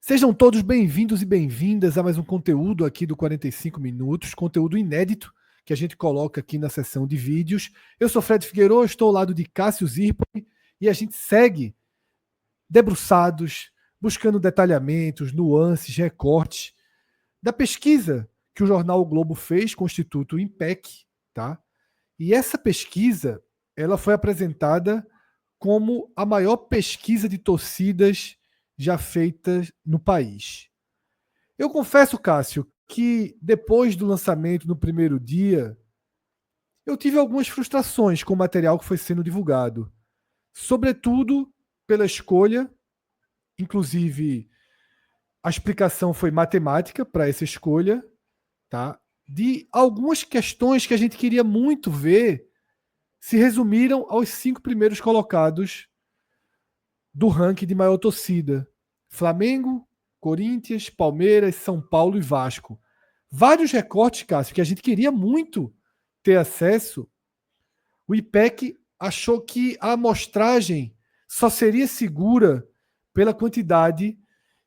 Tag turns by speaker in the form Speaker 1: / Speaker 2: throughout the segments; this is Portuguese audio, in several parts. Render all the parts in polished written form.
Speaker 1: Sejam todos bem-vindos e bem-vindas a mais um conteúdo aqui do 45 Minutos, conteúdo inédito que a gente coloca aqui na seção de vídeos. Eu sou Fred Figueiredo, estou ao lado de Cássio Zirpoli e a gente segue debruçados, buscando detalhamentos, nuances, recortes da pesquisa que o jornal O Globo fez com o Instituto INPEC, tá? E essa pesquisa, ela foi apresentada como a maior pesquisa de torcidas já feita no país. Eu confesso, Cássio, que depois do lançamento no primeiro dia, eu tive algumas frustrações com o material que foi sendo divulgado. Sobretudo pela escolha, inclusive a explicação foi matemática para essa escolha, tá? De algumas questões que a gente queria muito ver se resumiram aos 5 primeiros colocados do ranking de maior torcida. Flamengo, Corinthians, Palmeiras, São Paulo e Vasco. Vários recortes, Cássio, que a gente queria muito ter acesso. O IPEC achou que a amostragem só seria segura pela quantidade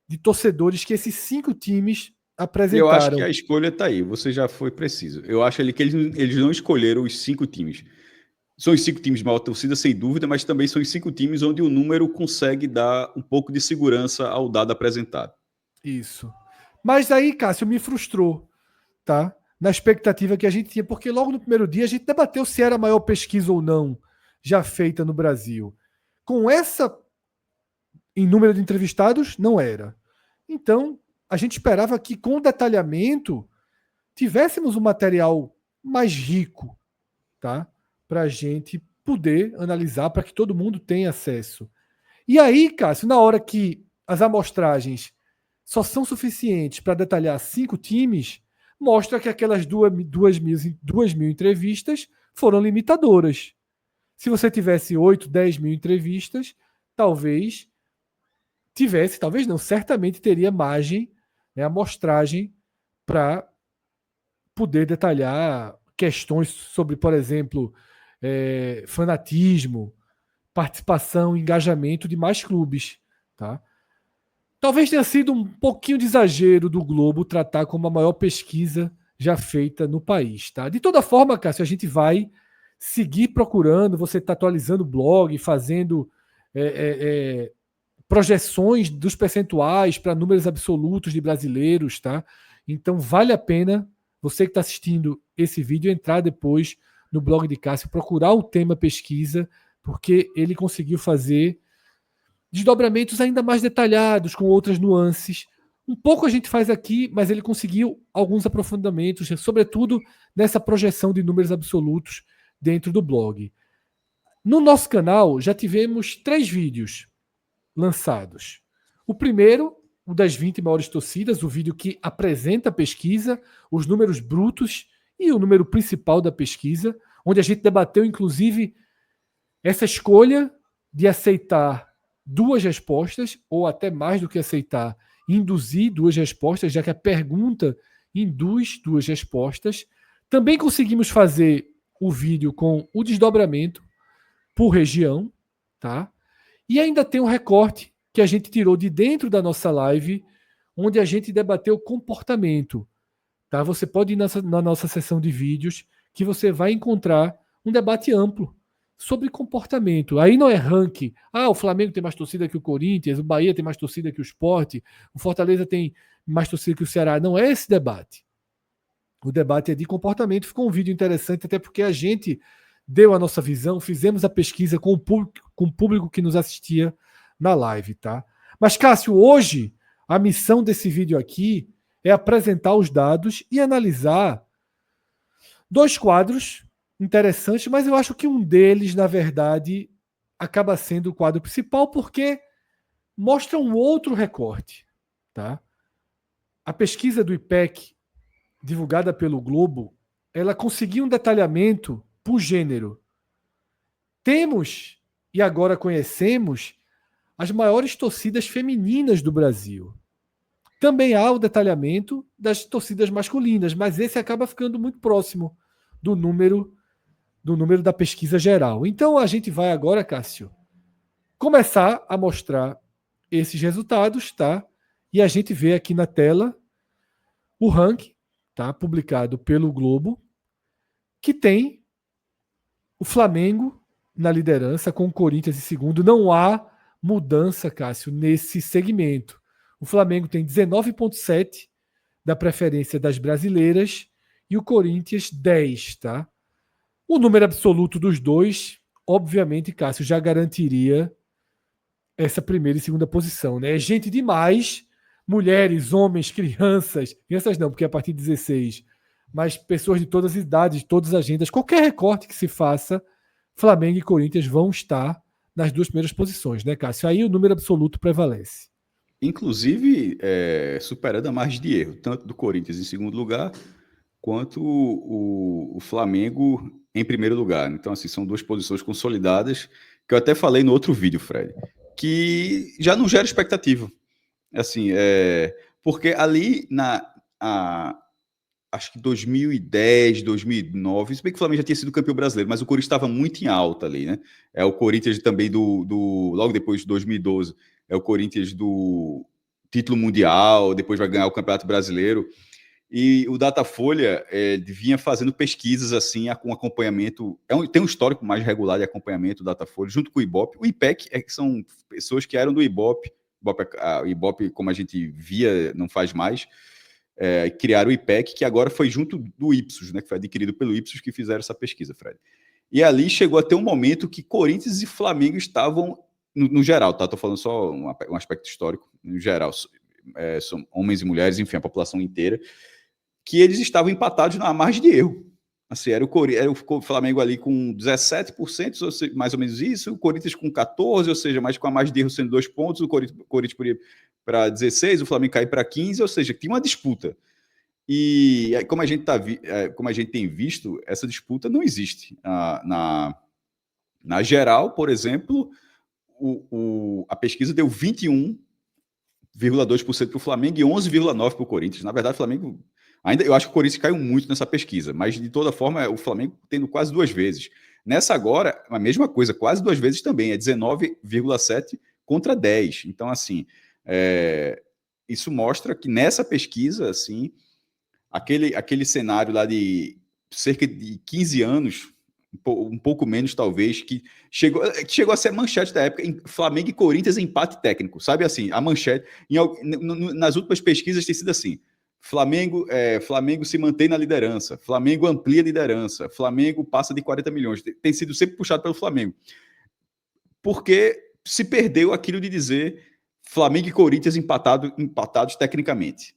Speaker 1: de torcedores que esses 5 times apresentaram.
Speaker 2: Eu acho que a escolha está aí, você já foi preciso. Eu acho que eles não escolheram os 5 times. São os 5 times de maior torcida, sem dúvida, mas também são os 5 times onde o número consegue dar um pouco de segurança ao dado apresentado.
Speaker 1: Isso. Mas aí, Cássio, me frustrou, tá? Na expectativa que a gente tinha, porque logo no primeiro dia a gente debateu se era a maior pesquisa ou não já feita no Brasil. Com essa em número de entrevistados, não era. Então, a gente esperava que com detalhamento tivéssemos um material mais rico, tá? Para a gente poder analisar, para que todo mundo tenha acesso. E aí, Cássio, na hora que as amostragens só são suficientes para detalhar 5 times, mostra que aquelas 2.000 entrevistas foram limitadoras. Se você tivesse 8, 10 mil entrevistas, talvez talvez não, certamente teria margem, né, amostragem para poder detalhar questões sobre, por exemplo, fanatismo, participação, engajamento de mais clubes, tá? Talvez tenha sido um pouquinho de exagero do Globo tratar como a maior pesquisa já feita no país, tá? De toda forma, Cássio, a gente vai seguir procurando, você está atualizando o blog, fazendo projeções dos percentuais para números absolutos de brasileiros, tá? Então vale a pena você que está assistindo esse vídeo entrar depois no blog de Cássio, procurar o tema pesquisa, porque ele conseguiu fazer desdobramentos ainda mais detalhados, com outras nuances. Um pouco a gente faz aqui, mas ele conseguiu alguns aprofundamentos, sobretudo nessa projeção de números absolutos dentro do blog. No nosso canal já tivemos 3 vídeos lançados. O primeiro, o das 20 maiores torcidas, o vídeo que apresenta a pesquisa, os números brutos e o número principal da pesquisa, onde a gente debateu, inclusive, essa escolha de aceitar 2 respostas, ou até mais do que aceitar, induzir 2 respostas, já que a pergunta induz 2 respostas. Também conseguimos fazer o vídeo com o desdobramento por região, tá? E ainda tem um recorte que a gente tirou de dentro da nossa live, onde a gente debateu comportamento. Tá? Você pode ir na nossa seção de vídeos, que você vai encontrar um debate amplo sobre comportamento. Aí não é ranking. O Flamengo tem mais torcida que o Corinthians, o Bahia tem mais torcida que o Sport, o Fortaleza tem mais torcida que o Ceará. Não é esse debate. O debate é de comportamento. Ficou um vídeo interessante, até porque a gente deu a nossa visão, fizemos a pesquisa com o público que nos assistia na live, tá? Mas, Cássio, hoje a missão desse vídeo aqui é apresentar os dados e analisar 2 quadros interessantes, mas eu acho que um deles, na verdade, acaba sendo o quadro principal, porque mostra um outro recorte, tá? A pesquisa do IPEC, divulgada pelo Globo, ela conseguiu um detalhamento por gênero. Temos, e agora conhecemos, as maiores torcidas femininas do Brasil. Também há o detalhamento das torcidas masculinas, mas esse acaba ficando muito próximo do número da pesquisa geral. Então a gente vai agora, Cássio, começar a mostrar esses resultados, tá? E a gente vê aqui na tela o ranking, tá, publicado pelo Globo, que tem o Flamengo na liderança, com o Corinthians em segundo. Não há mudança, Cássio, nesse segmento. O Flamengo tem 19,7 da preferência das brasileiras e o Corinthians 10, tá? O número absoluto dos dois, obviamente, Cássio, já garantiria essa primeira e segunda posição, né? É gente demais, mulheres, homens, crianças não, porque é a partir de 16, mas pessoas de todas as idades, de todas as agendas, qualquer recorte que se faça, Flamengo e Corinthians vão estar nas duas primeiras posições, né, Cássio? Aí o número absoluto prevalece.
Speaker 2: Inclusive, superando a margem de erro, tanto do Corinthians em segundo lugar, quanto o Flamengo em primeiro lugar. Então, assim, são duas posições consolidadas, que eu até falei no outro vídeo, Fred, que já não gera expectativa. Assim, porque ali acho que 2010, 2009, se bem que o Flamengo já tinha sido campeão brasileiro, mas o Corinthians estava muito em alta ali, né? É o Corinthians também logo depois de 2012, é o Corinthians do título mundial, depois vai ganhar o Campeonato Brasileiro. E o Datafolha vinha fazendo pesquisas assim, com acompanhamento. Tem um histórico mais regular de acompanhamento do Datafolha, junto com o Ibope. O IPEC que são pessoas que eram do Ibope. O Ibope, como a gente via, não faz mais. Criaram o IPEC, que agora foi junto do Ipsos, né, que foi adquirido pelo Ipsos, que fizeram essa pesquisa, Fred. E ali chegou a ter um momento que Corinthians e Flamengo estavam, no geral, tá? Estou falando só um aspecto histórico, no geral, são homens e mulheres, enfim, a população inteira, que eles estavam empatados na margem de erro. Assim, era o Flamengo ali com 17%, ou seja, mais ou menos isso, o Corinthians com 14%, ou seja, mais com a margem de erro sendo 2 pontos, o Corinthians podia para 16%, o Flamengo cair para 15%, ou seja, tinha uma disputa. E como a gente tem visto, essa disputa não existe. Na geral, por exemplo, a pesquisa deu 21,2% para o Flamengo e 11,9% para o Corinthians. Na verdade, o Flamengo... eu acho que o Corinthians caiu muito nessa pesquisa, mas de toda forma, o Flamengo tendo quase 2 vezes. Nessa agora, a mesma coisa, quase 2 vezes também, é 19,7 contra 10. Então, assim, isso mostra que nessa pesquisa, assim, aquele cenário lá de cerca de 15 anos, um pouco menos talvez, que chegou a ser a manchete da época, em Flamengo e Corinthians empate técnico, sabe assim, a manchete, nas últimas pesquisas tem sido assim, Flamengo se mantém na liderança, Flamengo amplia a liderança, Flamengo passa de 40 milhões, tem sido sempre puxado pelo Flamengo, porque se perdeu aquilo de dizer Flamengo e Corinthians empatados tecnicamente.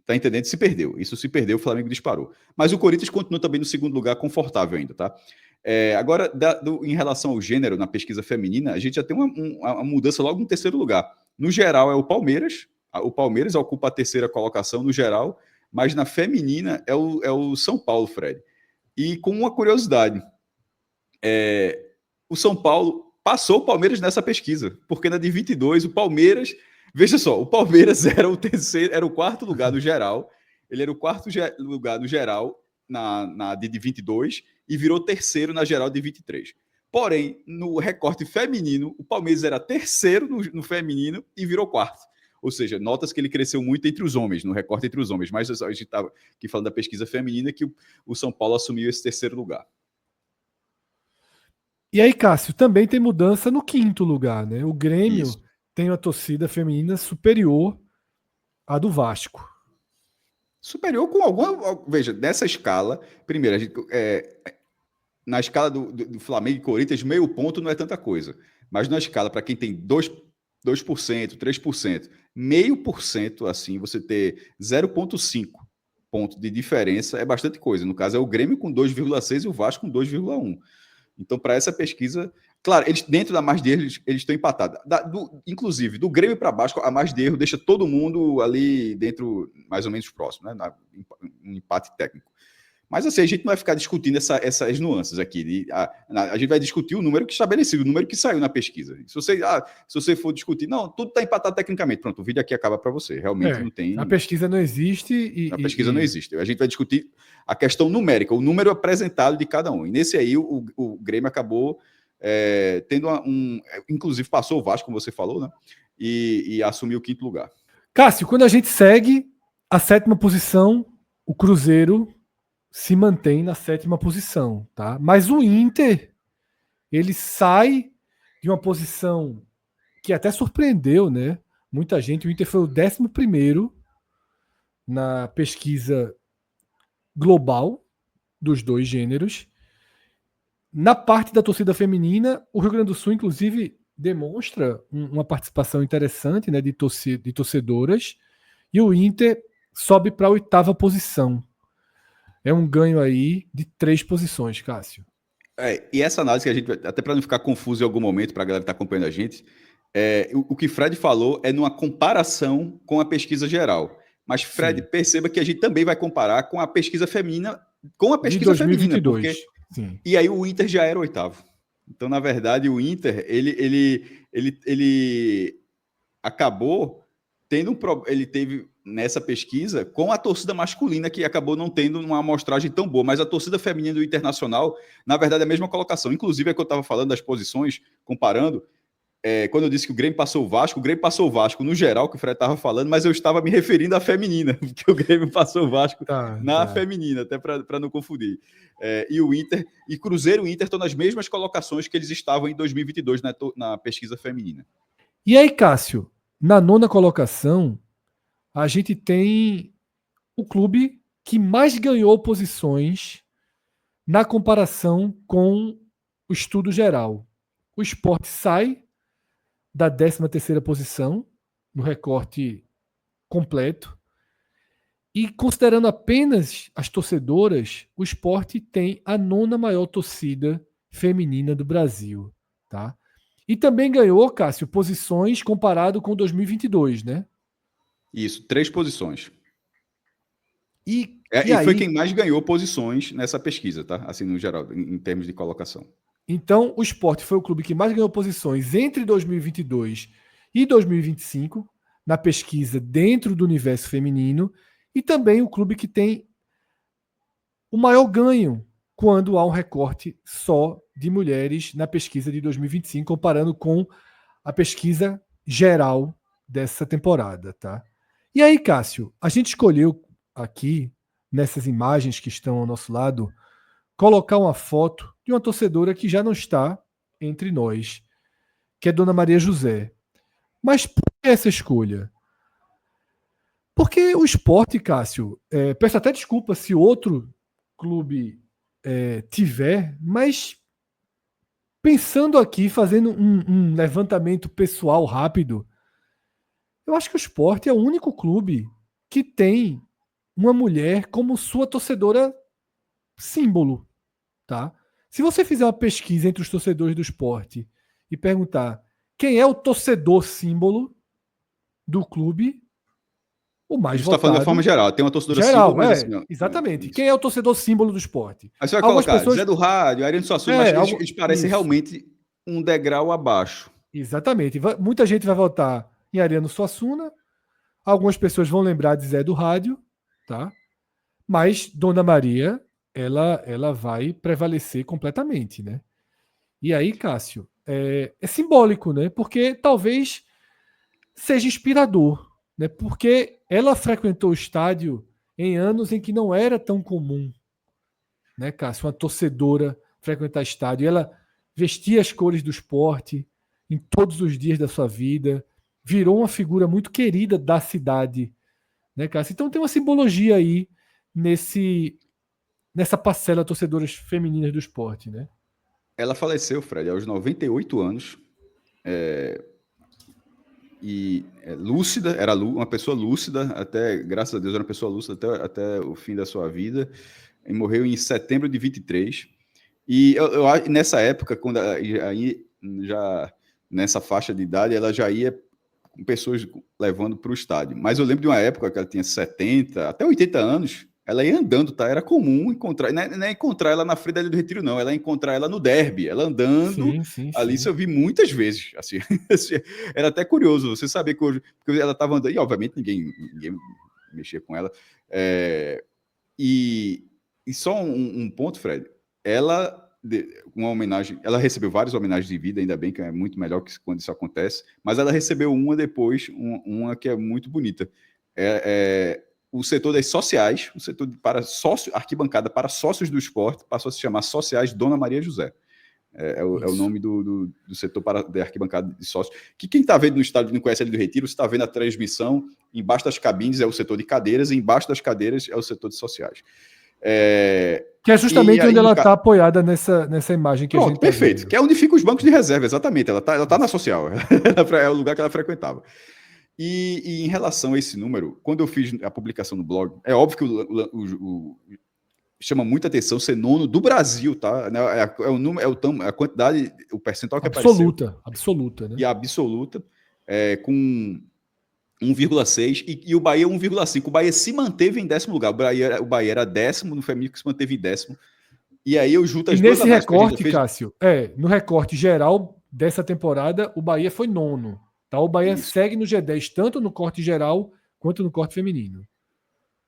Speaker 2: Tá entendendo? Se perdeu. Isso se perdeu, o Flamengo disparou. Mas o Corinthians continua também no segundo lugar, confortável ainda, tá? Agora, em relação ao gênero, na pesquisa feminina, a gente já tem uma mudança logo no terceiro lugar. No geral, é o Palmeiras. O Palmeiras ocupa a terceira colocação no geral, mas na feminina é o São Paulo, Fred. E com uma curiosidade, o São Paulo passou o Palmeiras nessa pesquisa, porque na de 22, o Palmeiras... Veja só, o Palmeiras era o quarto lugar no geral. Ele era o quarto lugar no geral na de 22 e virou terceiro na geral de 23. Porém, no recorte feminino, o Palmeiras era terceiro no feminino e virou quarto. Ou seja, notas que ele cresceu muito entre os homens, no recorte entre os homens. Mas a gente estava aqui falando da pesquisa feminina, que o São Paulo assumiu esse terceiro lugar.
Speaker 1: E aí, Cássio, também tem mudança no quinto lugar, né? O Grêmio...
Speaker 2: Isso.
Speaker 1: Tem uma torcida feminina superior à do Vasco.
Speaker 2: Superior com alguma... Veja, nessa escala, primeiro, na escala do Flamengo e Corinthians, meio ponto não é tanta coisa. Mas na escala, para quem tem 2%, 3%, meio por cento, assim, você ter 0,5 ponto de diferença é bastante coisa. No caso, é o Grêmio com 2,6 e o Vasco com 2,1. Então, para essa pesquisa... Claro, eles dentro da margem de erro, eles estão empatados. Inclusive, do Grêmio para baixo, a margem de erro deixa todo mundo ali dentro, mais ou menos próximo, né? Um empate técnico. Mas assim, a gente não vai ficar discutindo essas nuances aqui. A gente vai discutir o número que estabelecido, o número que saiu na pesquisa. Se você for discutir, não, tudo está empatado tecnicamente. Pronto, o vídeo aqui acaba para você. Realmente não tem...
Speaker 1: A pesquisa não existe.
Speaker 2: A pesquisa não existe. A gente vai discutir a questão numérica, o número apresentado de cada um. E nesse aí, o Grêmio acabou... tendo inclusive passou o Vasco, como você falou, né? E assumiu o quinto lugar.
Speaker 1: Cássio, quando a gente segue a 7ª posição, o Cruzeiro se mantém na 7ª posição, tá? Mas o Inter, ele sai de uma posição que até surpreendeu, né? Muita gente. O Inter foi o 11º na pesquisa global dos dois gêneros. Na parte da torcida feminina, o Rio Grande do Sul, inclusive, demonstra uma participação interessante, né, de torcedoras, e o Inter sobe para a 8ª posição. É um ganho aí de 3 posições, Cássio.
Speaker 2: E essa análise que a gente, até para não ficar confuso em algum momento, para a galera que está acompanhando a gente, o que Fred falou é numa comparação com a pesquisa geral. Mas, Fred, sim, perceba que a gente também vai comparar com a pesquisa feminina, com a pesquisa
Speaker 1: de 2022,
Speaker 2: feminina, porque
Speaker 1: sim.
Speaker 2: E aí o Inter já era o 8º. Então, na verdade, o Inter, ele acabou tendo ele teve nessa pesquisa com a torcida masculina, que acabou não tendo uma amostragem tão boa, mas a torcida feminina do Internacional, na verdade, é a mesma colocação. Inclusive, é que eu estava falando das posições, comparando, quando eu disse que o Grêmio passou o Vasco no geral, que o Fred estava falando, mas eu estava me referindo à feminina, porque o Grêmio passou o Vasco na feminina, até para não confundir. E o Inter, e Cruzeiro e Inter estão nas mesmas colocações que eles estavam em 2022 na pesquisa feminina.
Speaker 1: E aí, Cássio, na 9ª colocação, a gente tem o clube que mais ganhou posições na comparação com o estudo geral. O Sport sai da 13ª posição no recorte completo. E considerando apenas as torcedoras, o Sport tem a 9ª maior torcida feminina do Brasil, tá? E também ganhou, Cássio, posições comparado com 2022, né?
Speaker 2: Isso, 3 posições.
Speaker 1: E
Speaker 2: foi
Speaker 1: aí,
Speaker 2: quem mais ganhou posições nessa pesquisa, tá? Assim, no geral, em termos de colocação.
Speaker 1: Então, o Sport foi o clube que mais ganhou posições entre 2022 e 2025 na pesquisa dentro do universo feminino e também o clube que tem o maior ganho quando há um recorte só de mulheres na pesquisa de 2025, comparando com a pesquisa geral dessa temporada, tá? E aí, Cássio, a gente escolheu aqui, nessas imagens que estão ao nosso lado, colocar uma foto de uma torcedora que já não está entre nós, que é Dona Maria José. Mas por que essa escolha? Porque o esporte, Cássio, peço até desculpa se outro clube tiver, mas pensando aqui, fazendo um levantamento pessoal rápido, eu acho que o esporte é o único clube que tem uma mulher como sua torcedora símbolo, tá? Se você fizer uma pesquisa entre os torcedores do esporte e perguntar quem é o torcedor símbolo do clube, o mais
Speaker 2: Isso está falando de forma
Speaker 1: votado...
Speaker 2: geral. Tem uma torcedora símbolo,
Speaker 1: Geral,
Speaker 2: mas assim... Não,
Speaker 1: exatamente.
Speaker 2: isso.
Speaker 1: Quem é o torcedor símbolo do esporte?
Speaker 2: Aí você vai
Speaker 1: Algumas
Speaker 2: colocar
Speaker 1: pessoas...
Speaker 2: Zé do Rádio, Ariano Suassuna, mas eles parecem
Speaker 1: Isso.
Speaker 2: realmente um degrau abaixo.
Speaker 1: Exatamente. Muita gente vai votar em Ariano Suassuna. Algumas pessoas vão lembrar de Zé do Rádio, tá? Mas Dona Maria, ela vai prevalecer completamente, né? E aí, Cássio, é simbólico, né? Porque talvez seja inspirador, né? Porque ela frequentou o estádio em anos em que não era tão comum, né, Cássio? Uma torcedora frequentar estádio. Ela vestia as cores do esporte em todos os dias da sua vida, virou uma figura muito querida da cidade, né, Cássio? Então tem uma simbologia aí nessa parcela torcedoras femininas do esporte, né?
Speaker 2: Ela faleceu, Fred, aos 98 anos. Lúcida, era uma pessoa lúcida, até, graças a Deus, era uma pessoa lúcida até o fim da sua vida. E morreu em setembro de 23. E nessa época, quando aí já nessa faixa de idade, ela já ia com pessoas levando para o estádio. Mas eu lembro de uma época que ela tinha 70, até 80 anos, ela ia andando, tá? Era comum encontrar, não é encontrar ela na frente do Retiro, não, ela é encontrar ela no derby, ela andando ali, isso eu vi muitas vezes, assim, era até curioso, você saber que hoje, porque ela estava andando, e obviamente ninguém mexia com ela, e só um ponto, Fred, ela uma homenagem. Ela recebeu várias homenagens de vida, ainda bem que é muito melhor que quando isso acontece, mas ela recebeu uma depois, uma que é muito bonita. O setor das sociais, o setor para sócio, arquibancada para sócios do esporte, passou a se chamar Sociais Dona Maria José. É o nome do setor de arquibancada de sócios. Que quem está vendo no estádio não conhece ali do Retiro, você está vendo a transmissão, embaixo das cabines é o setor de cadeiras, e embaixo das cadeiras é o setor de sociais.
Speaker 1: Que é justamente onde ela está apoiada nessa imagem que a gente tá
Speaker 2: perfeito.
Speaker 1: vendo.
Speaker 2: Que é onde ficam os bancos de reserva, exatamente. Ela tá na social. É o lugar que ela frequentava. E em relação a esse número, quando eu fiz a publicação no blog, é óbvio que chama muita atenção ser nono do Brasil, tá? O número, a quantidade, o percentual que
Speaker 1: absoluta, absoluta, né?
Speaker 2: E absoluta, com 1,6 e o Bahia 1,5. O Bahia se manteve em 10º lugar. O Bahia era 10º no feminino, que se manteve em 10º. E aí eu junto as duas
Speaker 1: análises. Nesse recorte, Cássio, no recorte geral dessa temporada, o Bahia foi nono. Tá? O Bahia segue no G10, tanto no corte geral quanto no corte feminino.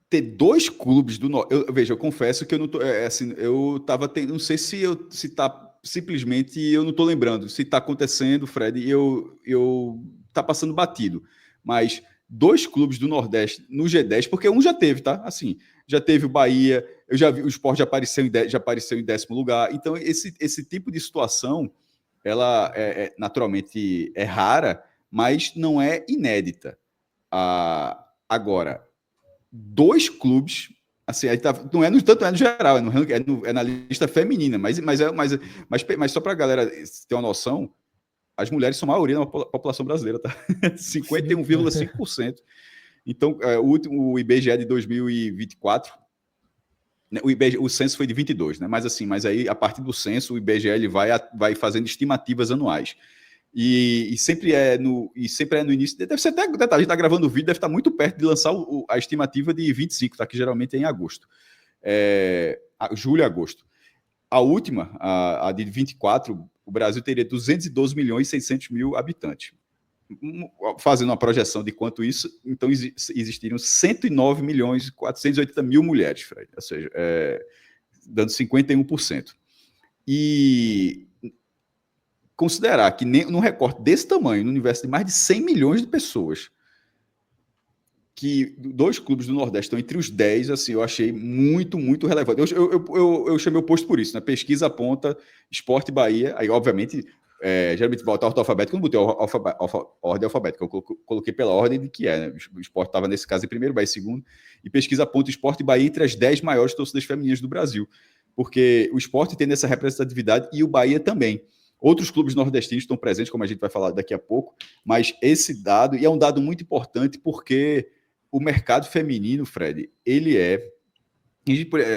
Speaker 2: Ter dois clubes do Nordeste. Veja, eu confesso que eu não tô. Eu tava tendo. Não sei se tá simplesmente. Eu não tô lembrando. Se tá acontecendo, Fred, eu tá passando batido. Mas dois clubes do Nordeste no G10, porque um já teve, tá? Assim, já teve o Bahia, eu já vi, o Sport já apareceu em 10º lugar. Então, esse tipo de situação, ela naturalmente é rara, mas não é inédita. Agora, dois clubes, assim, aí não é no geral, é na lista feminina, mas só para a galera ter uma noção, as mulheres são a maioria da população brasileira, tá? 51,5%. Então, o IBGE de 2024, né, o censo foi de 22, né? Mas aí, a partir do censo, o IBGE ele vai fazendo estimativas anuais. E sempre é no início. Deve ser até. A gente está gravando o vídeo, deve estar muito perto de lançar a estimativa de 25, tá? Que geralmente é em agosto. Julho e agosto. A última, a de 24, o Brasil teria 212 milhões e 600 mil habitantes. Fazendo uma projeção de quanto isso, então existiriam 109 milhões e 480 mil mulheres, Fred, ou seja, dando 51%. E considerar que num recorte desse tamanho, no universo de mais de 100 milhões de pessoas, que dois clubes do Nordeste estão entre os 10, assim, eu achei muito, muito relevante. Eu chamei o posto por isso, né? Pesquisa aponta Sport Bahia, aí, obviamente, geralmente volta ao alfabético, eu não botei ordem alfabética, eu coloquei pela ordem de que né? O Sport estava, nesse caso, em primeiro, Bahia em segundo, e pesquisa aponta Sport Bahia entre as 10 maiores torcidas femininas do Brasil, porque o Sport tem essa representatividade e o Bahia também. Outros clubes nordestinos estão presentes, como a gente vai falar daqui a pouco, mas esse dado, e é um dado muito importante porque o mercado feminino, Fred, ele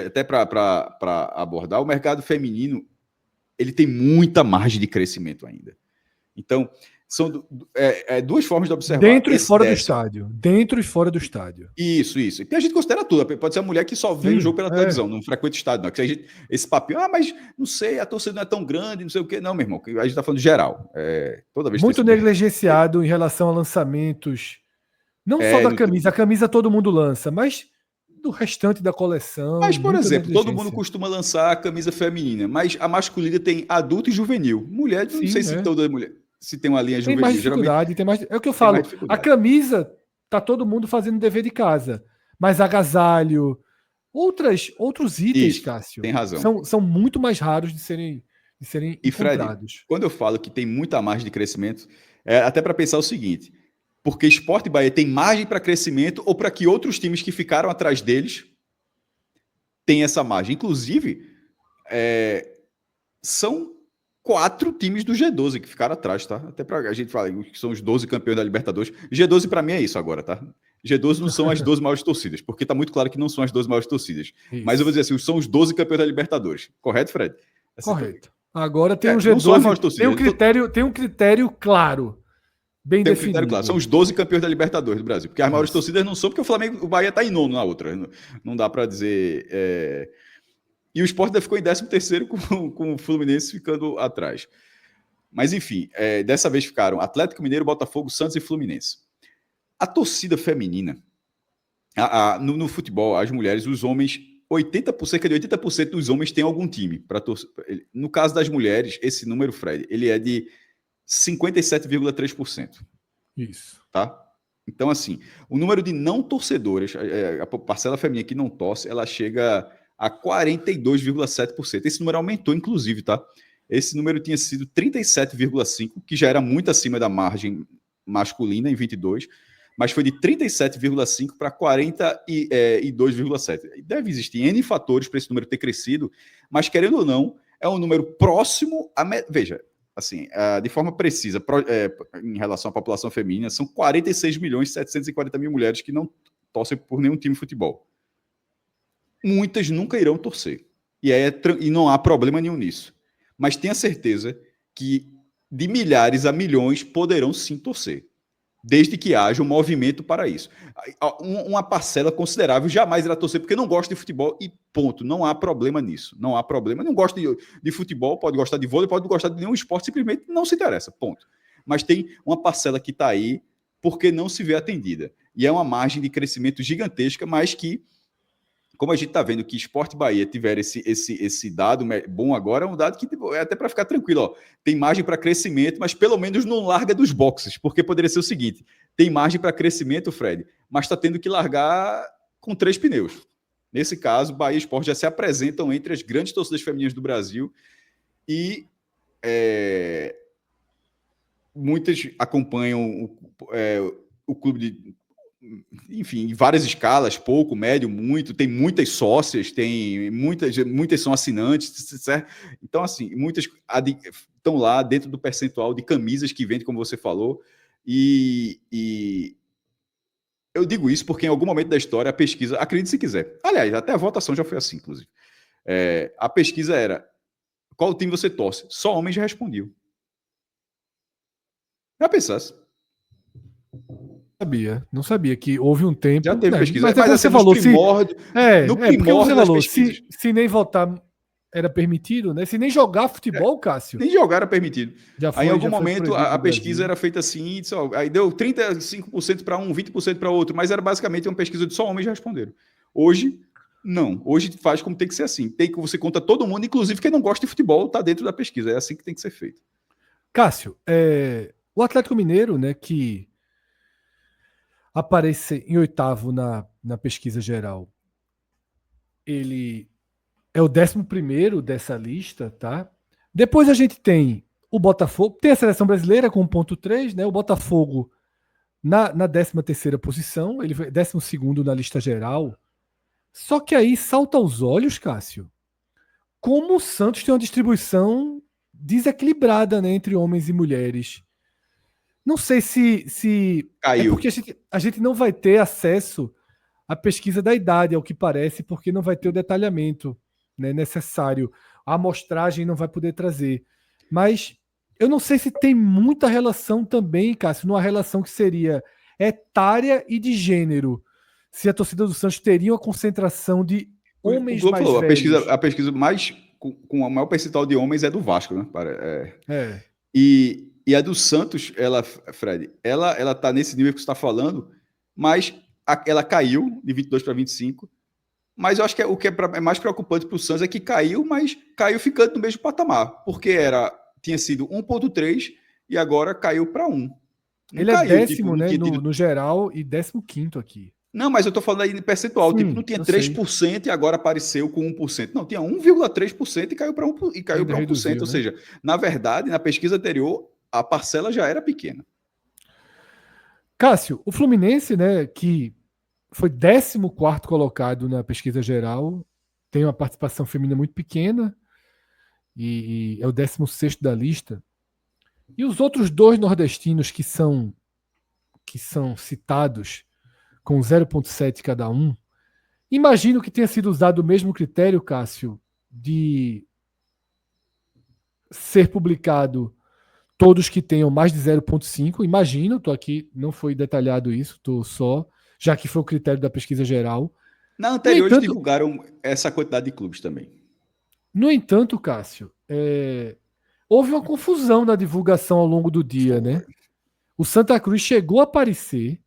Speaker 2: até para abordar, o mercado feminino, ele tem muita margem de crescimento ainda. Então, são duas formas de observar.
Speaker 1: Dentro e fora do estádio. Dentro e fora do estádio.
Speaker 2: Isso. E a gente considera tudo. Pode ser a mulher que só vê o jogo pela televisão, não frequenta o estádio. Não. Esse papinho, mas não sei, a torcida não é tão grande, não sei o quê. Não, meu irmão, a gente está falando de geral. Toda vez
Speaker 1: muito negligenciado em relação a lançamentos. Não só da camisa. A camisa todo mundo lança, mas do restante da coleção.
Speaker 2: Mas, por exemplo, todo mundo costuma lançar a camisa feminina, mas a masculina tem adulto e juvenil. Mulher, não sei se toda mulher... Se tem uma linha juvenil.
Speaker 1: Mais dificuldade, geralmente, é o que eu falo. A camisa, tá todo mundo fazendo dever de casa. Mas agasalho, outros itens, isso, Cássio,
Speaker 2: tem razão.
Speaker 1: São muito mais raros de serem encontrados.
Speaker 2: Fred, quando eu falo que tem muita margem de crescimento, até para pensar o seguinte, porque Sport e Bahia tem margem para crescimento ou para que outros times que ficaram atrás deles tenham essa margem. Inclusive, são 4 times do G12 que ficaram atrás, tá? Até pra a gente falar que são os 12 campeões da Libertadores. G12 para mim é isso agora, tá? G12 não são as 12 maiores torcidas, porque tá muito claro que não são as 12 maiores torcidas. Isso. Mas eu vou dizer assim, são os 12 campeões da Libertadores. Correto, Fred?
Speaker 1: Correto. Agora tem um G12, tem um critério claro, bem definido. Um critério claro.
Speaker 2: São os 12 campeões da Libertadores do Brasil, porque as maiores torcidas não são, porque o Bahia tá em nono na outra. Não dá para dizer... E o Sport ficou em 13º com o Fluminense ficando atrás. Mas, enfim, dessa vez ficaram Atlético Mineiro, Botafogo, Santos e Fluminense. A torcida feminina, no futebol, as mulheres, os homens cerca de 80% dos homens têm algum time para torcer. No caso das mulheres, esse número, Fred, ele é de 57,3%.
Speaker 1: Isso.
Speaker 2: Tá? Então, assim, o número de não torcedoras, a parcela feminina que não torce, ela chega a 42,7%. Esse número aumentou, inclusive, tá? Esse número tinha sido 37,5%, que já era muito acima da margem masculina em 22%, mas foi de 37,5% para 42,7%. Deve existir N fatores para esse número ter crescido, mas, querendo ou não, é um número próximo a... Veja, assim, de forma precisa, em relação à população feminina, são 46.740.000 mulheres que não torcem por nenhum time de futebol. Muitas nunca irão torcer. E não há problema nenhum nisso. Mas tenha certeza que de milhares a milhões poderão sim torcer, desde que haja um movimento para isso. Uma parcela considerável jamais irá torcer porque não gosta de futebol e ponto. Não há problema nisso. Não há problema. Não gosta de futebol, pode gostar de vôlei, pode gostar de nenhum esporte, simplesmente não se interessa. Ponto. Mas tem uma parcela que está aí porque não se vê atendida. E é uma margem de crescimento gigantesca, mas que, como a gente está vendo que Sport Bahia tiver esse dado bom agora, é um dado que é até para ficar tranquilo. Ó, tem margem para crescimento, mas pelo menos não larga dos boxes, porque poderia ser o seguinte: tem margem para crescimento, Fred, mas está tendo que largar com 3 pneus. Nesse caso, Bahia e Sport já se apresentam entre as grandes torcidas femininas do Brasil e muitas acompanham o clube de... Enfim, em várias escalas, pouco, médio, muito, tem muitas sócias, tem muitas são assinantes, certo? Então, assim, muitas estão lá dentro do percentual de camisas que vende, como você falou, e eu digo isso porque em algum momento da história a pesquisa, acredite se quiser, aliás, até a votação já foi assim, inclusive, a pesquisa era: qual time você torce? Só homens já respondiam. Já pensasse?
Speaker 1: Não sabia que houve um tempo.
Speaker 2: Já teve pesquisa,
Speaker 1: mas
Speaker 2: assim,
Speaker 1: você falou,
Speaker 2: no primórdio das pesquisas.
Speaker 1: Se nem votar era permitido, né? Se nem jogar futebol, Cássio.
Speaker 2: Nem jogar era permitido. Aí em algum momento a pesquisa
Speaker 1: Brasil.
Speaker 2: era feita assim, aí deu 35% para um, 20% para outro, mas era basicamente uma pesquisa de só homens já responderam. Hoje, não. Hoje faz como tem que ser assim. Tem que você conta todo mundo, inclusive quem não gosta de futebol, está dentro da pesquisa. É assim que tem que ser feito.
Speaker 1: Cássio, o Atlético Mineiro, né, que aparece em 8º na pesquisa geral, ele é o 11º dessa lista, tá? Depois a gente tem o Botafogo, tem a seleção brasileira com 1,3, né? O Botafogo na 13ª posição, ele foi 12º na lista geral. Só que aí salta aos olhos, Cássio, como o Santos tem uma distribuição desequilibrada, né, entre homens e mulheres. Não sei se
Speaker 2: Caiu.
Speaker 1: É porque a gente não vai ter acesso à pesquisa da idade, ao que parece, porque não vai ter o detalhamento, né, necessário. A amostragem não vai poder trazer. Mas eu não sei se tem muita relação também, Cássio, numa relação que seria etária e de gênero. Se a torcida do Santos teria uma concentração de homens mais
Speaker 2: falou,
Speaker 1: velhos.
Speaker 2: A pesquisa mais com a maior percentual de homens é do Vasco, né? E a do Santos, Fred, ela tá nesse nível que você está falando, mas ela caiu de 22 para 25. Mas eu acho que o que é mais preocupante para o Santos é que caiu, mas caiu ficando no mesmo patamar, porque tinha sido 1,3 e agora caiu para 1.
Speaker 1: Ele caiu, é 10º, né, no geral, e 15º aqui.
Speaker 2: Não, mas eu tô falando aí de percentual. Sim, não tinha 3% e agora apareceu com 1%. Não, tinha 1,3% e caiu para 1%. E caiu para 1%. Reduziu, ou seja, na verdade, na pesquisa anterior, a parcela já era pequena.
Speaker 1: Cássio, o Fluminense, né, que foi 14º colocado na pesquisa geral, tem uma participação feminina muito pequena e é o 16º da lista. E os outros 2 nordestinos que são citados com 0,7 cada um, imagino que tenha sido usado o mesmo critério, Cássio, de ser publicado todos que tenham mais de 0,5. Imagino, estou aqui, não foi detalhado isso, estou só, já que foi o critério da pesquisa geral.
Speaker 2: Na anterior, eles divulgaram essa quantidade de clubes também.
Speaker 1: No entanto, Cássio, houve uma confusão na divulgação ao longo do dia, né? O Santa Cruz chegou a aparecer.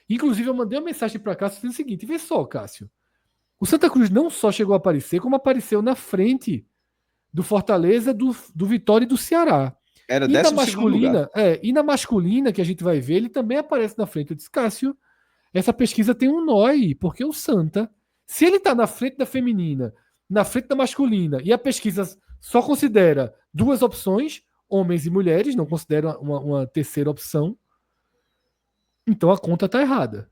Speaker 1: Inclusive, eu mandei uma mensagem para Cássio dizendo o seguinte: vê só, Cássio. O Santa Cruz não só chegou a aparecer, como apareceu na frente do Fortaleza, do Vitória e do Ceará.
Speaker 2: Era 12º lugar.
Speaker 1: E na masculina, que a gente vai ver, ele também aparece na frente. Eu disse, Cássio, essa pesquisa tem um nó aí, porque o Santa, se ele está na frente da feminina, na frente da masculina, e a pesquisa só considera duas opções, homens e mulheres, não considera uma terceira opção, então a conta está errada.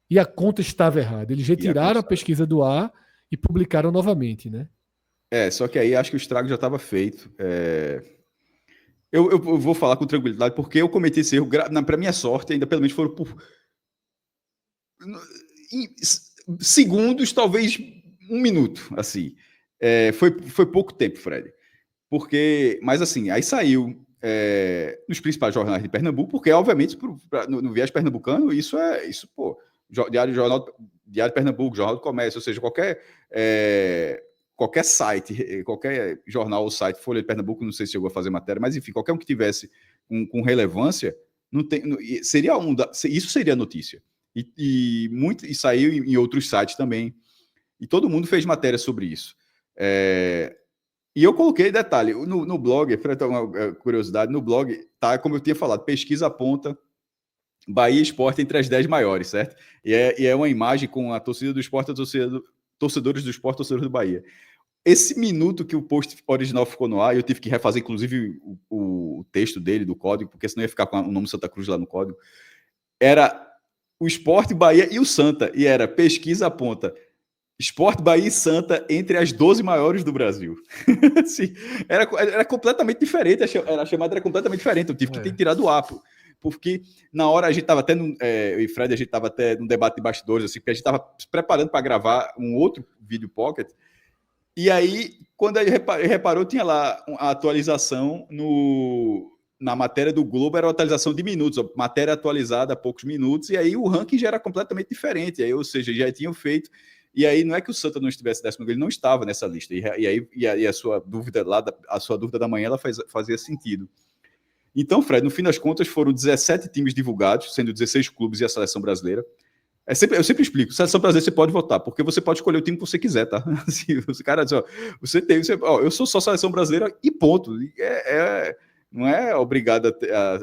Speaker 1: E a conta estava errada. Eles retiraram a pesquisa do ar e publicaram novamente, né?
Speaker 2: Só que aí acho que o estrago já estava feito. Eu vou falar com tranquilidade, porque eu cometi esse erro, para minha sorte, ainda pelo menos foram por segundos, talvez 1 minuto, assim. Foi pouco tempo, Fred. Mas assim, aí saiu nos principais jornais de Pernambuco, porque obviamente no viés pernambucano, isso, pô, Diário Pernambuco, Jornal do Comércio, ou seja, qualquer site, qualquer jornal ou site, Folha de Pernambuco, não sei se chegou a fazer matéria, mas enfim, qualquer um que tivesse com relevância, isso seria notícia. E saiu em outros sites também. E todo mundo fez matéria sobre isso. E eu coloquei detalhe, no blog, para uma curiosidade, no blog, tá, como eu tinha falado, pesquisa aponta Bahia e Sport entre as 10 maiores, certo? E é uma imagem com a torcida do Sport, torcedores do Sport, torcedores do Bahia. Esse minuto que o post original ficou no ar, eu tive que refazer, inclusive, o texto dele, do código, porque senão ia ficar com o nome Santa Cruz lá no código. Era o Sport, Bahia e o Santa. E era pesquisa aponta Sport, Bahia e Santa entre as 12 maiores do Brasil. Assim, era completamente diferente. A chamada era completamente diferente. Eu tive que ter tirado do ar. Porque na hora a gente estava até eu e Fred, a gente estava até num debate de bastidores, assim, porque a gente estava se preparando para gravar um outro vídeo pocket. E aí, quando ele reparou, tinha lá a atualização na matéria do Globo, era uma atualização de minutos, matéria atualizada há poucos minutos, e aí o ranking já era completamente diferente. Aí, ou seja, já tinham feito. E aí não é que o Santa não estivesse 10º, ele não estava nessa lista. E a sua dúvida da manhã, ela fazia sentido. Então, Fred, no fim das contas, foram 17 times divulgados, sendo 16 clubes e a seleção brasileira. Eu sempre explico, seleção brasileira você pode votar, porque você pode escolher o time que você quiser, tá? Assim, o cara diz, eu sou só seleção brasileira e ponto. Não é obrigado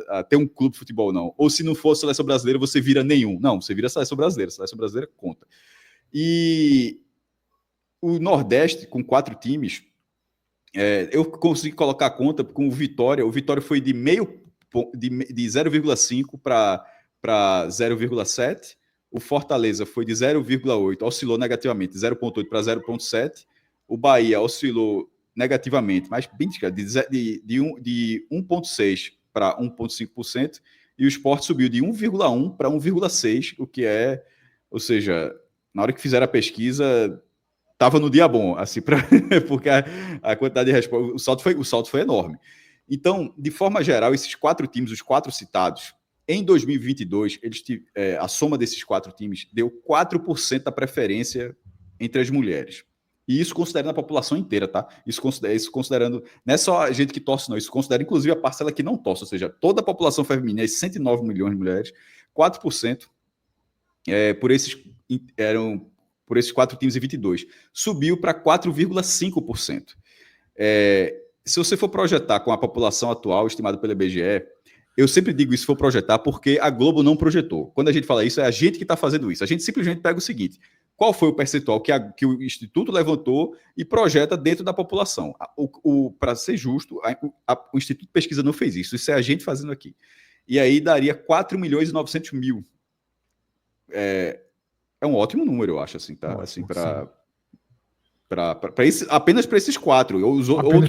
Speaker 2: a ter um clube de futebol, não. Ou se não for seleção brasileira, você vira nenhum. Não, você vira seleção brasileira. Seleção brasileira conta. E o Nordeste, com 4 times, eu consegui colocar a conta com o Vitória. O Vitória foi de 0,5 para 0,7. O Fortaleza foi de 0,8, oscilou negativamente, de 0,8 para 0,7. O Bahia oscilou negativamente, mas bem de 1,6 para 1,5%. E o Sport subiu de 1,1 para 1,6, o que ou seja, na hora que fizeram a pesquisa, estava no dia bom, assim, porque a quantidade de resposta, o salto foi enorme. Então, de forma geral, esses 4 times, os 4 citados, em 2022, a soma desses 4 times deu 4% da preferência entre as mulheres. E isso considerando a população inteira, tá? Isso considerando, não é só a gente que torce, não. Isso considera, inclusive, a parcela que não torce, ou seja, toda a população feminina, 109 milhões de mulheres, 4% por esses 4 times em 22. Subiu para 4,5%. Se você for projetar com a população atual, estimada pelo IBGE, eu sempre digo isso, se for projetar, porque a Globo não projetou. Quando a gente fala isso, é a gente que está fazendo isso. A gente simplesmente pega o seguinte: qual foi o percentual que o Instituto levantou e projeta dentro da população? Para ser justo, o Instituto de Pesquisa não fez isso. Isso é a gente fazendo aqui. E aí daria 4 milhões e 900 mil. É um ótimo número, eu acho, assim, tá? Ótimo, assim, apenas para esses 4.
Speaker 1: Apenas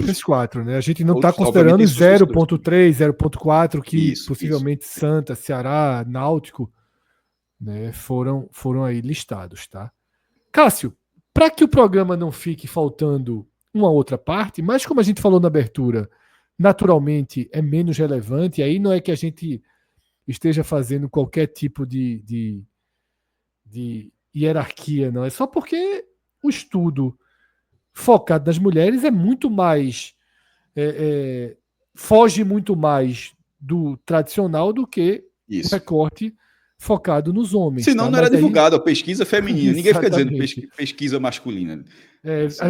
Speaker 1: para esses 4, né? A gente não está considerando 0,3, 0,4, que possivelmente isso. Santa, Ceará, Náutico, né, foram aí listados, tá? Cássio, para que o programa não fique faltando uma outra parte, mas como a gente falou na abertura, naturalmente é menos relevante, aí não é que a gente esteja fazendo qualquer tipo de hierarquia, não. É só porque o estudo focado nas mulheres é muito mais foge muito mais do tradicional do que o recorte focado nos homens.
Speaker 2: Senão
Speaker 1: Tá?
Speaker 2: não era
Speaker 1: Mas aí,
Speaker 2: divulgado a pesquisa feminina. Ninguém fica dizendo
Speaker 1: exatamente.
Speaker 2: pesquisa masculina.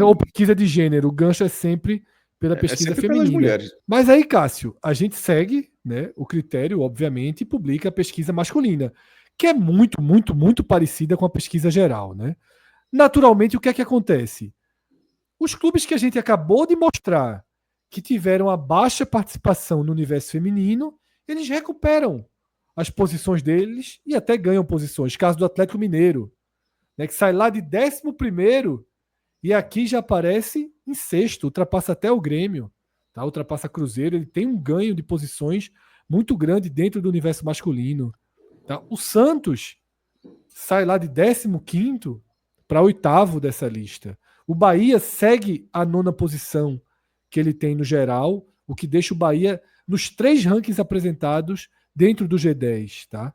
Speaker 1: Ou pesquisa de gênero, o gancho é sempre pela
Speaker 2: É
Speaker 1: pesquisa
Speaker 2: sempre pelas
Speaker 1: feminina.
Speaker 2: mulheres.
Speaker 1: Mas aí, Cássio, a gente segue, né, o critério, obviamente, e publica a pesquisa masculina, que é muito, muito, muito parecida com a pesquisa geral. Né? Naturalmente, o que é que acontece? Os clubes que a gente acabou de mostrar que tiveram a baixa participação no universo feminino, eles recuperam as posições deles e até ganham posições. Caso do Atlético Mineiro, né, que sai lá de 11º e aqui já aparece em sexto, ultrapassa até o Grêmio, tá? Ultrapassa Cruzeiro, ele tem um ganho de posições muito grande dentro do universo masculino. Tá? O Santos sai lá de 15º para 8º dessa lista. O Bahia segue a 9ª posição que ele tem no geral, o que deixa o Bahia nos 3 rankings apresentados dentro do G10. Tá?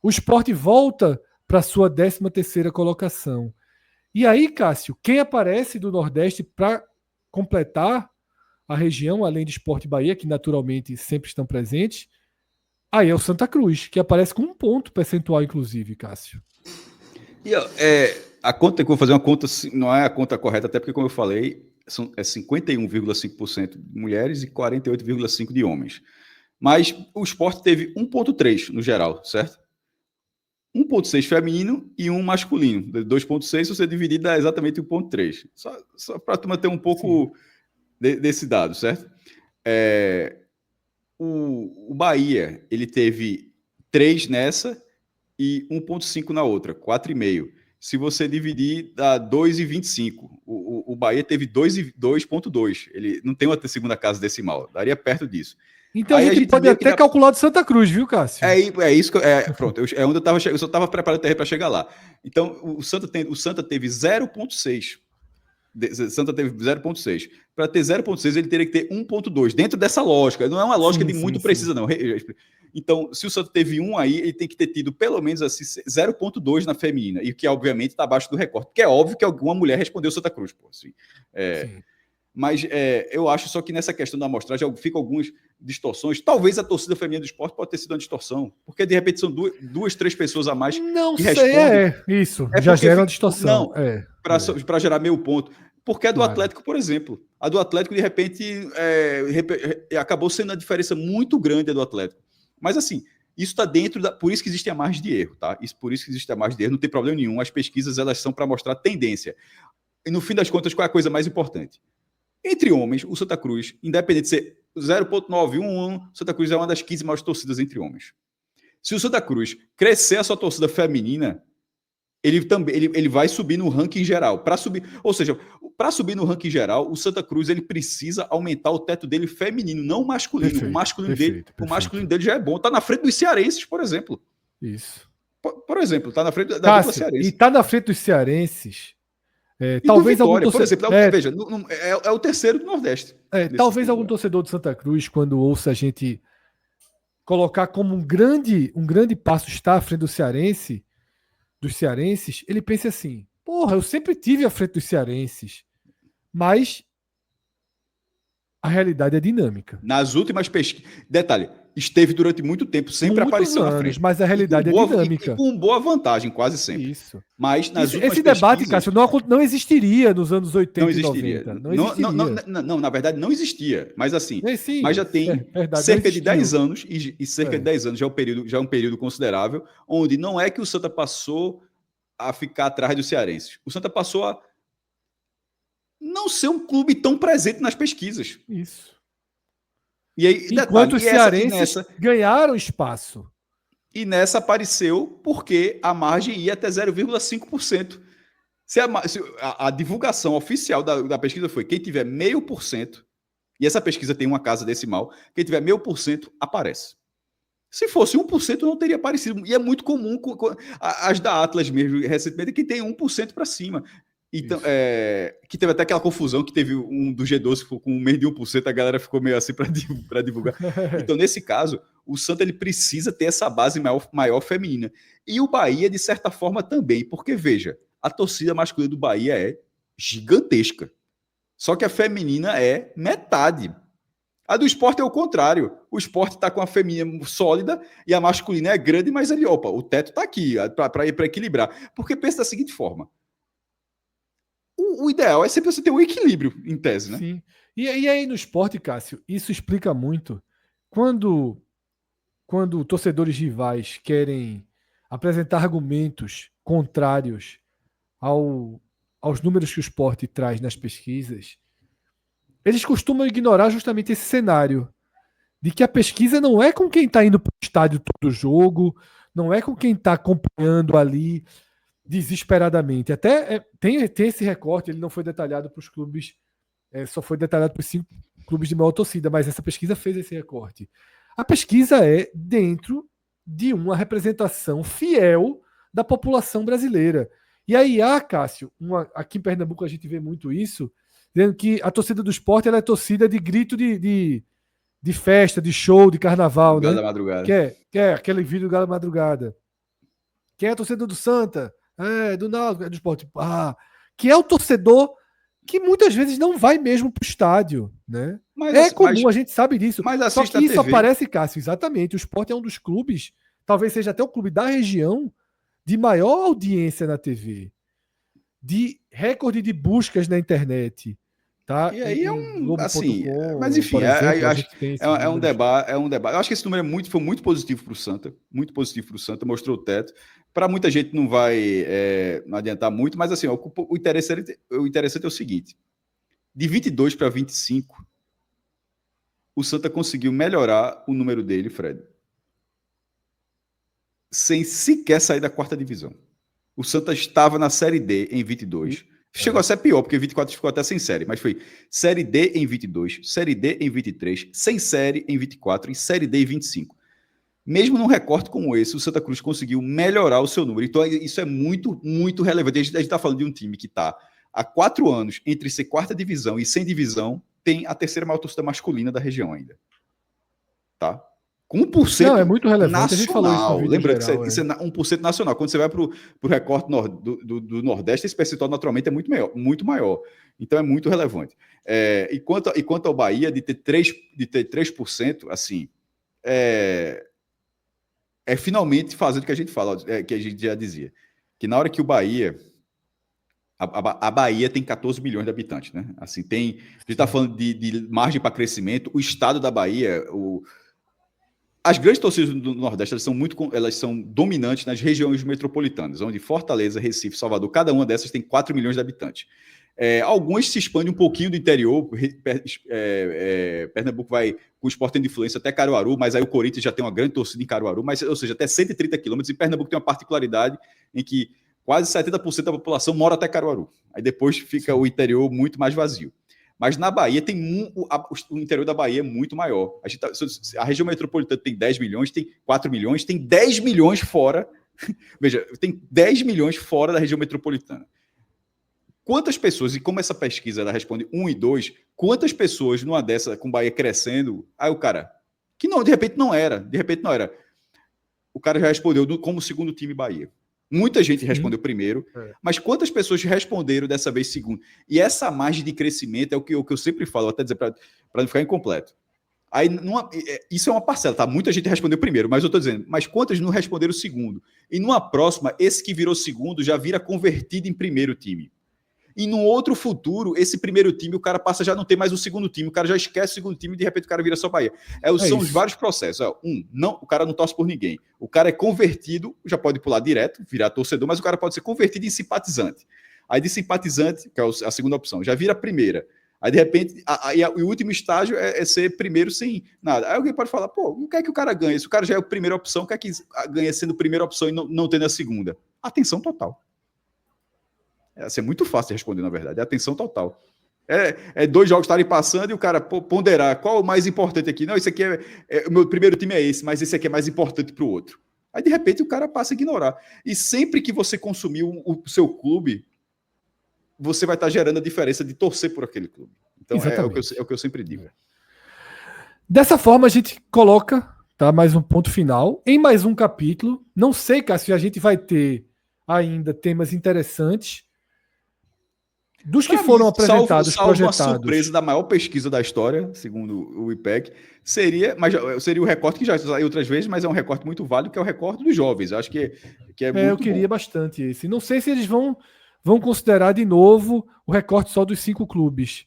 Speaker 1: O Sport volta para sua 13ª colocação. E aí, Cássio, quem aparece do Nordeste para completar a região, além de Sport e Bahia, que naturalmente sempre estão presentes, aí é o Santa Cruz, que aparece com 1 ponto percentual, inclusive, Cássio.
Speaker 2: E a conta que eu vou fazer, uma conta, não é a conta correta, até porque, como eu falei, é 51,5% de mulheres e 48,5% de homens. Mas o Sport teve 1,3 no geral, certo? 1,6 feminino e 1 masculino. 2,6, se você dividir, dá exatamente 1,3. Só para tu manter um pouco desse dado, certo? O Bahia, ele teve 3 nessa e 1,5 na outra, 4,5. Se você dividir, dá 2,25. O Bahia teve 2,2. Ele não tem uma segunda casa decimal, daria perto disso.
Speaker 1: Então aí a gente pode até calcular do Santa Cruz, viu, Cássio?
Speaker 2: É isso que pronto, é onde eu só estava preparando o terreno para chegar lá. Então, o Santa teve 0,6. Santa teve 0,6. Para ter 0,6, ele teria que ter 1,2. Dentro dessa lógica. Não é uma lógica muito precisa, não. Então, se o Santa teve 1 aí, ele tem que ter tido pelo menos assim, 0,2 na feminina. E que, obviamente, está abaixo do recorde. Porque é óbvio que alguma mulher respondeu Santa Cruz. Pô, assim. Mas eu acho só que nessa questão da amostragem ficam algumas distorções. Talvez a torcida feminina do esporte pode ter sido uma distorção. Porque, de repente, são 2-3 pessoas a mais que respondem.
Speaker 1: Isso. Já gera uma distorção.
Speaker 2: Para gerar meio ponto. Porque a do Atlético, por exemplo. A do Atlético, de repente, acabou sendo uma diferença muito grande a do Atlético. Mas, assim, isso está dentro da... Por isso que existe a margem de erro, tá? Por isso que existe a margem de erro, não tem problema nenhum. As pesquisas, elas são para mostrar tendência. E, no fim das contas, qual é a coisa mais importante? Entre homens, o Santa Cruz, independente de ser 0,9, Santa Cruz é uma das 15 maiores torcidas entre homens. Se o Santa Cruz crescer a sua torcida feminina, ele vai subir no ranking geral. Ou seja, para subir no ranking geral, o Santa Cruz ele precisa aumentar o teto dele feminino, não o masculino.
Speaker 1: Perfeito,
Speaker 2: o masculino dele já é bom. Está na frente dos cearenses, por exemplo.
Speaker 1: Isso.
Speaker 2: Por exemplo, está na frente da dupla cearense.
Speaker 1: E está na frente dos cearenses. Talvez
Speaker 2: Vitória,
Speaker 1: algum torcedor...
Speaker 2: por exemplo, veja, é o terceiro do Nordeste.
Speaker 1: Talvez algum torcedor do Santa Cruz, quando ouça a gente colocar como um grande passo estar à frente dos cearenses, ele pense assim: porra, eu sempre tive à frente dos cearenses, mas a realidade é dinâmica.
Speaker 2: Nas últimas pesquisas, detalhe, esteve durante muito tempo, sempre apareceu na frente.
Speaker 1: Mas a realidade é dinâmica.
Speaker 2: E com boa vantagem, quase sempre.
Speaker 1: Isso.
Speaker 2: Mas nas últimas
Speaker 1: esse debate, Cássio, não existiria nos anos 80
Speaker 2: não existiria.
Speaker 1: e 90.
Speaker 2: Não, na verdade não existia. Mas assim,
Speaker 1: sim,
Speaker 2: mas já tem cerca de 10 anos, e cerca de 10 anos já é um período considerável, onde não é que o Santa passou a ficar atrás dos cearenses. O Santa passou a não ser um clube tão presente nas pesquisas.
Speaker 1: Isso.
Speaker 2: E aí,
Speaker 1: enquanto os cearenses ganharam espaço.
Speaker 2: E nessa apareceu porque a margem ia até 0,5%. Se a divulgação oficial da pesquisa foi quem tiver 0,5%, e essa pesquisa tem uma casa decimal, quem tiver 0,5% aparece. Se fosse 1%, não teria aparecido. E é muito comum, as da Atlas mesmo, recentemente, que tem 1% para cima. Então, que teve até aquela confusão que teve um do G12 com meio de 1%, a galera ficou meio assim para divulgar. Então, nesse caso, o Santa ele precisa ter essa base maior feminina. E o Bahia, de certa forma, também, porque, veja, a torcida masculina do Bahia é gigantesca. Só que a feminina é metade. A do Sport é o contrário. O Sport está com a feminina sólida e a masculina é grande, mas ali, opa, o teto está aqui para equilibrar. Porque pensa da seguinte forma: o ideal é sempre você ter um equilíbrio, em tese, né?
Speaker 1: Sim. E aí no esporte, Cássio, isso explica muito. Quando torcedores rivais querem apresentar argumentos contrários aos números que o esporte traz nas pesquisas, eles costumam ignorar justamente esse cenário de que a pesquisa não é com quem está indo para o estádio todo jogo, não é com quem está acompanhando ali desesperadamente. Até tem esse recorte, ele não foi detalhado para os clubes, só foi detalhado para os 5 clubes de maior torcida, mas essa pesquisa fez esse recorte. A pesquisa é dentro de uma representação fiel da população brasileira. E aí Cássio, aqui em Pernambuco a gente vê muito isso, dizendo que a torcida do esporte ela é torcida de grito de festa, de show, de carnaval,
Speaker 2: Galo
Speaker 1: né?
Speaker 2: da madrugada.
Speaker 1: Que é aquele vídeo do Galo da Madrugada. Quem é a torcida do Santa? Do Náutico, do Sport. Que é o torcedor que muitas vezes não vai mesmo para o estádio, né? Comum, a gente sabe disso.
Speaker 2: Mas
Speaker 1: Só que isso aparece, Cássio, exatamente. O Sport é um dos clubes, talvez seja até o clube da região, de maior audiência na TV, de recorde de buscas na internet. Tá?
Speaker 2: E aí assim, mas enfim,
Speaker 1: é
Speaker 2: um debate. Eu acho que esse número foi muito positivo para o Santa, mostrou o teto. Para muita gente não vai não adiantar muito, mas assim, o interessante é o seguinte: de 22 para 25, o Santa conseguiu melhorar o número dele, Fred, sem sequer sair da 4ª divisão. O Santa estava na Série D em 22. Chegou a ser pior, porque 24 ficou até sem série, mas foi Série D em 22, Série D em 23, sem série em 24 e Série D em 25. Mesmo num recorte como esse, o Santa Cruz conseguiu melhorar o seu número. Então, isso é muito, muito relevante. A gente está falando de um time que está há 4 anos entre ser 4ª divisão e sem divisão, tem a 3ª maior torcida masculina da região ainda. Tá? Com 1%
Speaker 1: não, é muito relevante.
Speaker 2: nacional.
Speaker 1: A gente falou isso no vídeo
Speaker 2: Lembrando
Speaker 1: geral,
Speaker 2: que isso é 1% nacional. Quando você vai para o recorte do Nordeste, esse percentual naturalmente é muito maior. Então é muito relevante. E quanto ao Bahia, de ter 3%, assim, finalmente fazendo o que a gente fala, que a gente já dizia. Que na hora que o Bahia... A Bahia tem 14 milhões de habitantes, né? Assim, a gente está falando de margem para crescimento. O estado da Bahia... As grandes torcidas do Nordeste elas são dominantes nas regiões metropolitanas, onde Fortaleza, Recife, Salvador, cada uma dessas tem 4 milhões de habitantes. Algumas se expandem um pouquinho do interior. Pernambuco vai com o Sport tendo influência até Caruaru, mas aí o Corinthians já tem uma grande torcida em Caruaru, ou seja, até 130 quilômetros. E Pernambuco tem uma particularidade em que quase 70% da população mora até Caruaru. Aí depois fica o interior muito mais vazio. Mas na Bahia o interior da Bahia é muito maior. A região metropolitana tem 10 milhões, tem 4 milhões, tem 10 milhões fora. Veja, tem 10 milhões fora da região metropolitana. Quantas pessoas, e como essa pesquisa ela responde 1 e 2, quantas pessoas numa dessa, com Bahia crescendo, aí o cara, que não, de repente não era, o cara já respondeu como segundo time Bahia. Muita gente respondeu primeiro, mas quantas pessoas responderam dessa vez segundo? E essa margem de crescimento é o que eu sempre falo, até dizer para não ficar incompleto. Aí, isso é uma parcela, tá? Muita gente respondeu primeiro, mas eu estou dizendo, mas quantas não responderam segundo? E numa próxima, esse que virou segundo já vira convertido em primeiro time. E num outro futuro, esse primeiro time, o cara passa já não tem mais o segundo time, o cara já esquece o segundo time e de repente o cara vira só Bahia. São os vários processos. O cara não torce por ninguém. O cara é convertido, já pode pular direto, virar torcedor, mas o cara pode ser convertido em simpatizante. Aí de simpatizante, que é a segunda opção, já vira a primeira. Aí de repente, o último estágio é ser primeiro sem nada. Aí alguém pode falar, pô, o que é que o cara ganha? Se o cara já é a primeira opção, o que é que ganha sendo primeira opção e não tendo a segunda? Atenção total. É muito fácil de responder, na verdade. É atenção total. 2 jogos estarem passando e o cara ponderar qual o mais importante aqui. Não, isso aqui o meu primeiro time é esse, mas esse aqui é mais importante para o outro. Aí, de repente, o cara passa a ignorar. E sempre que você consumir o seu clube, você vai estar gerando a diferença de torcer por aquele clube. Então, é o que eu sempre digo.
Speaker 1: Dessa forma, a gente coloca mais um ponto final em mais um capítulo. Não sei, Cássio, se a gente vai ter ainda temas interessantes. Dos que
Speaker 2: Pra
Speaker 1: foram
Speaker 2: mim,
Speaker 1: apresentados,
Speaker 2: salvo uma
Speaker 1: projetados.
Speaker 2: surpresa da maior pesquisa da história, segundo o IPEC, seria o recorte que já saiu outras vezes, mas é um recorte muito válido, que é o recorte dos jovens. Eu acho que é
Speaker 1: Eu
Speaker 2: muito
Speaker 1: queria
Speaker 2: bom.
Speaker 1: bastante esse. Não sei se eles vão considerar de novo o recorte só dos 5 clubes.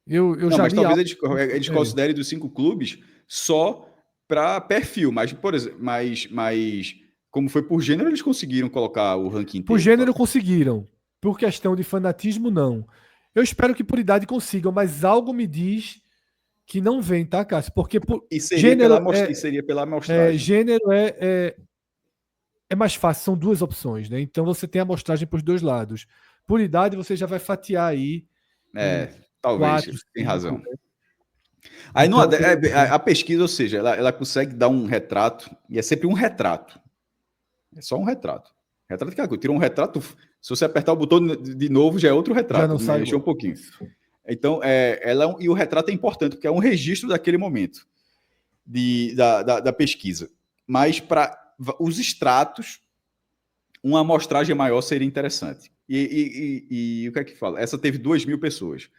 Speaker 1: Eu
Speaker 2: Não,
Speaker 1: já
Speaker 2: mas
Speaker 1: li
Speaker 2: talvez
Speaker 1: algo.
Speaker 2: eles considerem dos 5 clubes só para perfil, mas, por exemplo, mas como foi por gênero, eles conseguiram colocar o ranking
Speaker 1: Por
Speaker 2: inteiro,
Speaker 1: gênero
Speaker 2: claro.
Speaker 1: conseguiram. Por questão de fanatismo, não. Eu espero que por idade consigam, mas algo me diz que não vem, tá, Cássio? Porque
Speaker 2: E seria pela amostragem.
Speaker 1: gênero é mais fácil, são duas opções, né? Então você tem a amostragem para os dois lados. Por idade, você já vai fatiar aí em
Speaker 2: Talvez,
Speaker 1: 4,
Speaker 2: tem
Speaker 1: 5,
Speaker 2: razão.
Speaker 1: né?
Speaker 2: Aí
Speaker 1: Então,
Speaker 2: a pesquisa, ou seja, ela consegue dar um retrato, e é sempre um retrato. É só um retrato. Retrato que tira um retrato. Se você apertar o botão de novo, já é outro
Speaker 1: já
Speaker 2: retrato.
Speaker 1: não sai
Speaker 2: Mexeu um
Speaker 1: igual.
Speaker 2: pouquinho.
Speaker 1: Isso.
Speaker 2: Então, e o retrato é importante, porque é um registro daquele momento da pesquisa. Mas para os extratos, uma amostragem maior seria interessante. E o que é que fala? Essa teve 2.000 pessoas.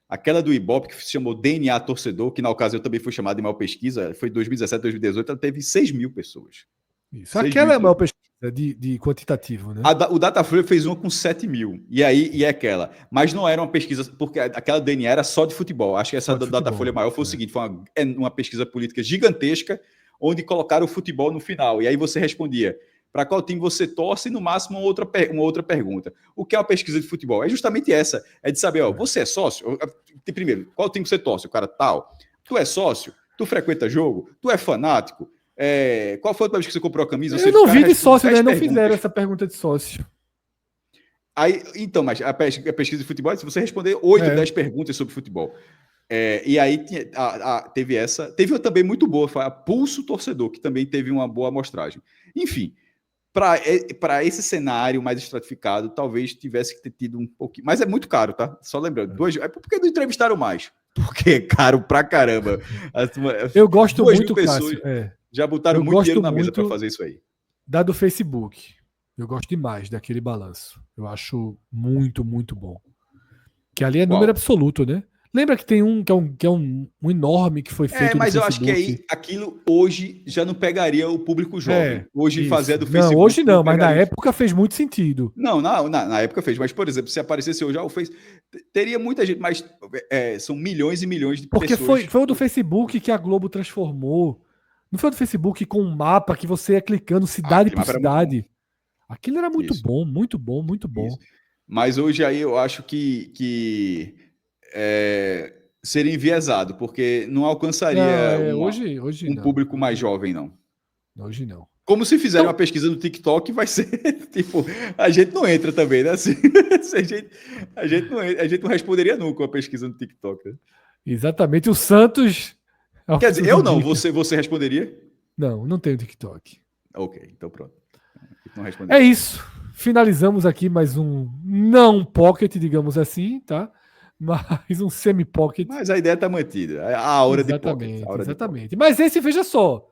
Speaker 2: Aquela do Ibope, que se chamou DNA Torcedor, que na ocasião também foi chamada de maior pesquisa, foi 2017, 2018, ela teve 6.000 pessoas.
Speaker 1: Isso. Aquela é a
Speaker 2: 6.000.
Speaker 1: maior pesquisa de quantitativo, né?
Speaker 2: O Datafolha fez uma com 7.000. E é aquela. Mas não era uma pesquisa, porque aquela DNA era só de futebol. Acho que essa da Datafolha maior foi o seguinte: foi uma pesquisa política gigantesca, onde colocaram o futebol no final. E aí você respondia para qual time você torce e, no máximo, uma outra pergunta. O que é uma pesquisa de futebol? É justamente essa: é de saber, você é sócio? Primeiro, qual time você torce? O cara tal. Tu é sócio? Tu frequenta jogo? Tu é fanático? Qual foi a última vez que você comprou a camisa? Ou
Speaker 1: Eu
Speaker 2: seja,
Speaker 1: não
Speaker 2: o cara
Speaker 1: vi de
Speaker 2: responde
Speaker 1: sócio,
Speaker 2: 10
Speaker 1: né? Não
Speaker 2: perguntas.
Speaker 1: fizeram essa pergunta de sócio.
Speaker 2: Aí, então, mas a pesquisa de futebol, se você responder 8, 10 perguntas sobre futebol. E aí teve essa. Teve uma também muito boa, foi a Pulso Torcedor, que também teve uma boa amostragem. Enfim, para esse cenário mais estratificado, talvez tivesse que ter tido um pouquinho. Mas é muito caro, tá? Só lembrando. Por que não entrevistaram mais? Porque é caro pra caramba.
Speaker 1: Eu gosto
Speaker 2: 2.000
Speaker 1: muito,
Speaker 2: pessoas
Speaker 1: Cássio.
Speaker 2: já botaram
Speaker 1: Eu
Speaker 2: muito dinheiro
Speaker 1: gosto
Speaker 2: na mesa para
Speaker 1: muito
Speaker 2: fazer isso aí.
Speaker 1: da do Facebook. Eu gosto demais daquele balanço. Eu acho muito, muito bom. Que ali é número absoluto, né? Lembra que tem um que é um enorme que foi feito
Speaker 2: Mas
Speaker 1: no
Speaker 2: eu acho que
Speaker 1: Facebook?
Speaker 2: aí aquilo hoje já não pegaria o público jovem. Hoje fazer do Facebook.
Speaker 1: Não, hoje não, mas na época fez muito sentido.
Speaker 2: Não, na época fez. Mas, por exemplo, se aparecesse hoje, teria muita gente, mas são milhões e milhões de
Speaker 1: Porque
Speaker 2: pessoas.
Speaker 1: foi o do Facebook que a Globo transformou. Não foi o do Facebook com um mapa que você ia clicando cidade por cidade. Aquilo era muito bom, muito bom, muito bom.
Speaker 2: Isso. Mas hoje aí eu acho que seria enviesado, porque não alcançaria
Speaker 1: hoje
Speaker 2: um
Speaker 1: não.
Speaker 2: público mais jovem, não.
Speaker 1: Hoje não.
Speaker 2: Como se fizerem uma pesquisa no TikTok, vai ser tipo, a gente não entra também, né? Assim, a gente não responderia nunca uma pesquisa no TikTok. Né?
Speaker 1: Exatamente. O Santos.
Speaker 2: Quer dizer, eu não, você responderia?
Speaker 1: Não tenho TikTok.
Speaker 2: Ok, então pronto. Não
Speaker 1: é isso. Finalizamos aqui mais um não pocket, digamos assim, tá? Mas um semi-pocket.
Speaker 2: Mas a ideia tá mantida. A hora de pocket.
Speaker 1: Exatamente. Mas esse, veja só.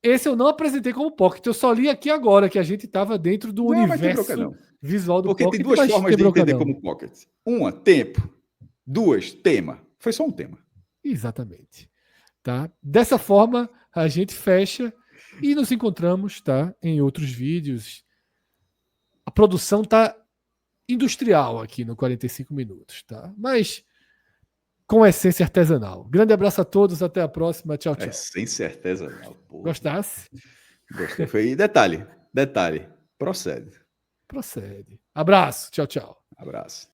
Speaker 1: Esse eu não apresentei como pocket. Eu só li aqui agora que a gente estava dentro do universo visual do
Speaker 2: Porque
Speaker 1: pocket.
Speaker 2: tem duas formas de entender como pocket. Uma, tempo. 2, tema. Foi só um tema.
Speaker 1: Exatamente. Tá? Dessa forma, a gente fecha e nos encontramos, tá? Em outros vídeos. A produção tá industrial aqui no 45 minutos, tá? Mas com essência artesanal. Grande abraço a todos, até a próxima. Tchau, tchau.
Speaker 2: Essência artesanal, porra.
Speaker 1: Gostasse?
Speaker 2: Gostei. Foi detalhe. Procede.
Speaker 1: Abraço. Tchau, tchau.
Speaker 2: Abraço.